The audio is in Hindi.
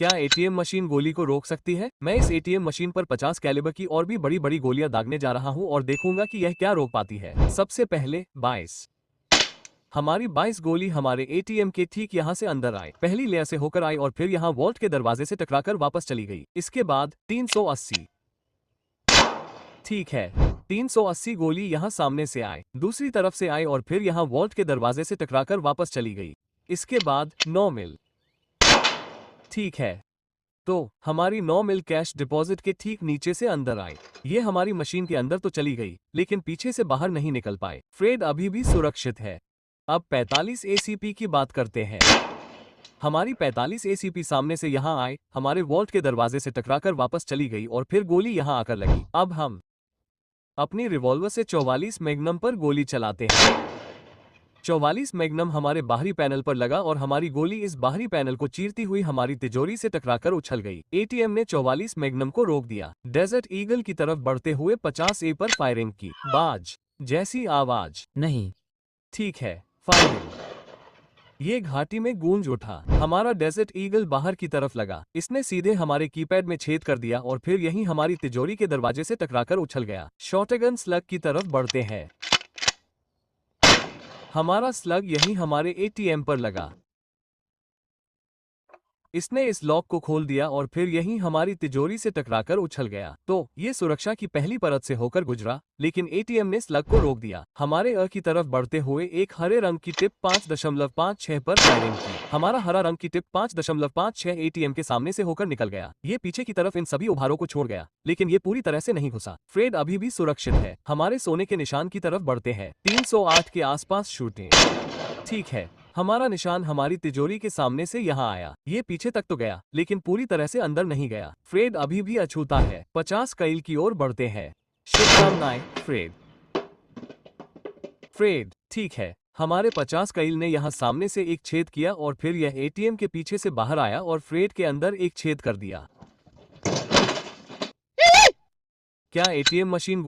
क्या एटीएम मशीन गोली को रोक सकती है? मैं इस एटीएम मशीन पर 50 कैलिबर की और भी बड़ी बड़ी गोलियां दागने जा रहा हूं और देखूंगा कि यह क्या रोक पाती है। सबसे पहले 22। हमारी 22 गोली हमारे एटीएम के ठीक यहाँ से अंदर आए। पहली लेयर से होकर आई और फिर यहाँ वॉल्ट के दरवाजे से टकराकर वापस चली गई। इसके बाद 380। ठीक है, 380 गोली यहाँ सामने से आए, दूसरी तरफ से आई और फिर यहाँ वॉल्ट के दरवाजे से टकराकर वापस चली गई। इसके बाद 9 मिल। ठीक है, तो हमारी 9 मिल कैश डिपॉजिट के ठीक नीचे से अंदर आए। ये हमारी मशीन के अंदर तो चली गई, लेकिन पीछे से बाहर नहीं निकल पाए। फ्रेड अभी भी सुरक्षित है। अब 45 एसीपी की बात करते हैं। हमारी 45 एसीपी सामने से यहाँ आए, हमारे वॉल्ट के दरवाजे से टकराकर वापस चली गई और फिर गोली यहाँ आकर लगी। अब हम अपनी रिवॉल्वर से 44 मैग्नम पर गोली चलाते हैं। 44 मैग्नम हमारे बाहरी पैनल पर लगा और हमारी गोली इस बाहरी पैनल को चीरती हुई हमारी तिजोरी से टकराकर उछल गई। एटीएम ने 44 मैग्नम को रोक दिया। डेजर्ट ईगल की तरफ बढ़ते हुए 50 ए पर फायरिंग की। बाज जैसी आवाज नहीं। ठीक है, फायरिंग। ये घाटी में गूंज उठा। हमारा डेजर्ट ईगल बाहर की तरफ लगा। इसने सीधे हमारे कीपैड में छेद कर दिया और फिर यहीं हमारी तिजोरी के दरवाजे से टकराकर उछल गया। शॉटगन स्लग की तरफ बढ़ते हैं। हमारा स्लग यहीं हमारे एटीएम पर लगा। इसने इस लॉक को खोल दिया और फिर यहीं हमारी तिजोरी से टकराकर उछल गया। तो ये सुरक्षा की पहली परत से होकर गुजरा, लेकिन एटीएम ने स्लग को रोक दिया। हमारे की तरफ बढ़ते हुए एक हरे रंग की टिप 5.56 पर फायरिंग की। हमारा हरा रंग की टिप 5.56 एटीएम के सामने से होकर निकल गया। ये पीछे की तरफ इन सभी उभारों को छोड़ गया, लेकिन ये पूरी तरह से नहीं घुसा। फ्रेड अभी भी सुरक्षित है। हमारे सोने के निशान की तरफ बढ़ते हैं। 308 के आसपास शूटिंग। ठीक है, हमारा निशान हमारी तिजोरी के सामने से यहाँ आया। ये पीछे तक तो गया, लेकिन पूरी तरह से अंदर नहीं गया। फ्रेड अभी भी अछूता है। 50 कैल की ओर बढ़ते हैं। शुभकामनाएं फ्रेड। फ्रेड ठीक है, हमारे 50 कैल ने यहाँ सामने से एक छेद किया और फिर यह एटीएम के पीछे से बाहर आया और फ्रेड के अंदर एक छेद कर दिया। क्या एटीएम मशीन